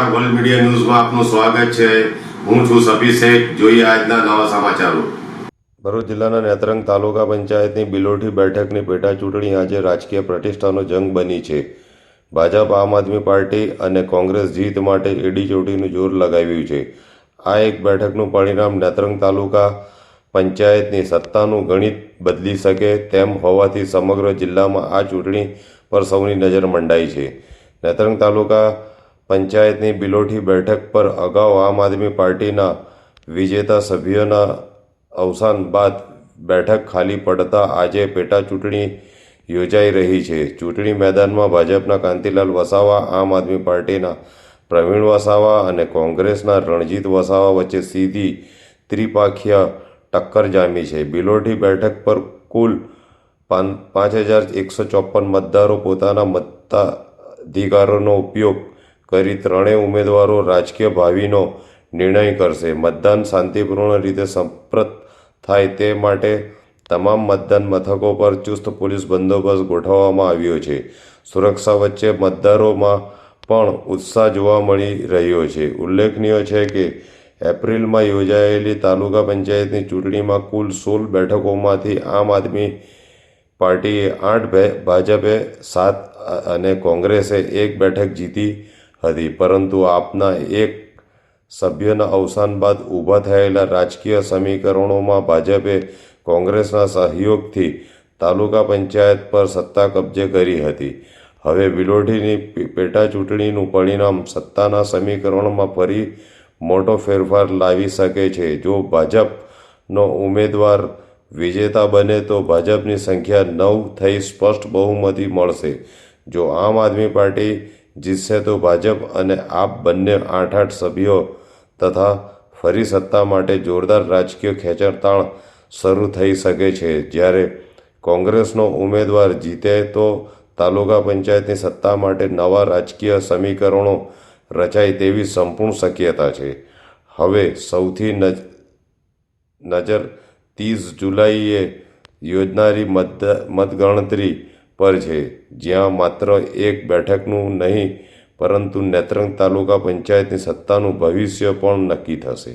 નમસ્કાર, world media ન્યૂઝમાં આપનું સ્વાગત છે। હું છું સભી શેખ। જોઈએ આજના નવા સમાચારો। ભરૂચ જિલ્લાના નેત્રંગ તાલુકા પંચાયતની બિલોઠી બેઠકની પેટા ચૂંટણી આજે રાજકીય પ્રતિષ્ઠાનો જંગ બની છે। ભાજપ, આમ આદમી પાર્ટી અને કોંગ્રેસ જીત માટે એડીચોટીનું જોર લગાવ્યું છે। આ એક બેઠકનું પરિણામ નેત્રંગ તાલુકા પંચાયતની સત્તાનું ગણિત બદલી શકે તેમ હોવાથી સમગ્ર જિલ્લામાં આ ચૂંટણી પર સૌની નજર મંડાઈ છે। નેત્રંગ તાલુકા પંચાયતની બિલોઠી બેઠક પર અગાઉ આમ આદમી પાર્ટીના વિજેતા સભ્યોના અવસાન બાદ બેઠક ખાલી પડતા આજે પેટા ચૂંટણી યોજાઈ રહી છે। ચૂંટણી મેદાનમાં ભાજપના કાંતિલાલ વસાવા, આમ આદમી પાર્ટીના પ્રવીણ વસાવા અને કોંગ્રેસના રણજીત વસાવા વચ્ચે સીધી ત્રિપાખીય ટક્કર જામી છે। બિલોઠી બેઠક પર કુલ 5154 મતદારો પોતાના મતાધિકારનો ઉપયોગ કરી ત્રણેય ઉમેદવારો રાજકીય ભાવિનો નિર્ણય કરશે। મતદાન શાંતિપૂર્ણ રીતે સંપન્ન થાય તે માટે તમામ મતદાન મથકો પર ચુસ્ત પોલીસ બંદોબસ્ત ગોઠવવામાં આવ્યો છે। સુરક્ષા વચ્ચે મતદારોમાં પણ ઉત્સાહ જોવા મળી રહ્યો છે। ઉલ્લેખનીય છે કે એપ્રિલમાં યોજાયેલી તાલુકા પંચાયતની ચૂંટણીમાં કુલ 16 બેઠકોમાંથી આમ આદમી પાર્ટીએ 8, ભાજપે 7 અને કોંગ્રેસે 1 બેઠક જીતી હતી, પરંતુ આપના એક સભ્યના અવસાન બાદ ઊભા થયેલા રાજકીય સમીકરણોમાં ભાજપે કોંગ્રેસના સહયોગથી તાલુકા પંચાયત પર સત્તા કબજે કરી હતી। હવે બિલોઠીની પેટા ચૂંટણીનું પરિણામ સત્તાના સમીકરણમાં ફરી મોટો ફેરફાર લાવી શકે છે। જો ભાજપનો ઉમેદવાર વિજેતા બને તો ભાજપની સંખ્યા 9 થઈ સ્પષ્ટ બહુમતી મળશે। જો આમ આદમી પાર્ટી જીતશે તો ભાજપ અને આપ બંને 8 સભ્યો તથા ફરી સત્તા માટે જોરદાર રાજકીય ખેંચતાણ શરૂ થઈ શકે છે। જ્યારે કોંગ્રેસનો ઉમેદવાર જીતે તો તાલુકા પંચાયતની સત્તા માટે નવા રાજકીય સમીકરણો રચાય તેવી સંપૂર્ણ શક્યતા છે। હવે સૌથી નજર 30 જુલાઈએ યોજાનારી મતગણતરી પર છે, જ્યાં માત્ર એક બેઠકનું નહીં પરંતુ નેત્રંગ તાલુકા પંચાયતની સત્તાનું ભવિષ્ય પણ નક્કી થશે।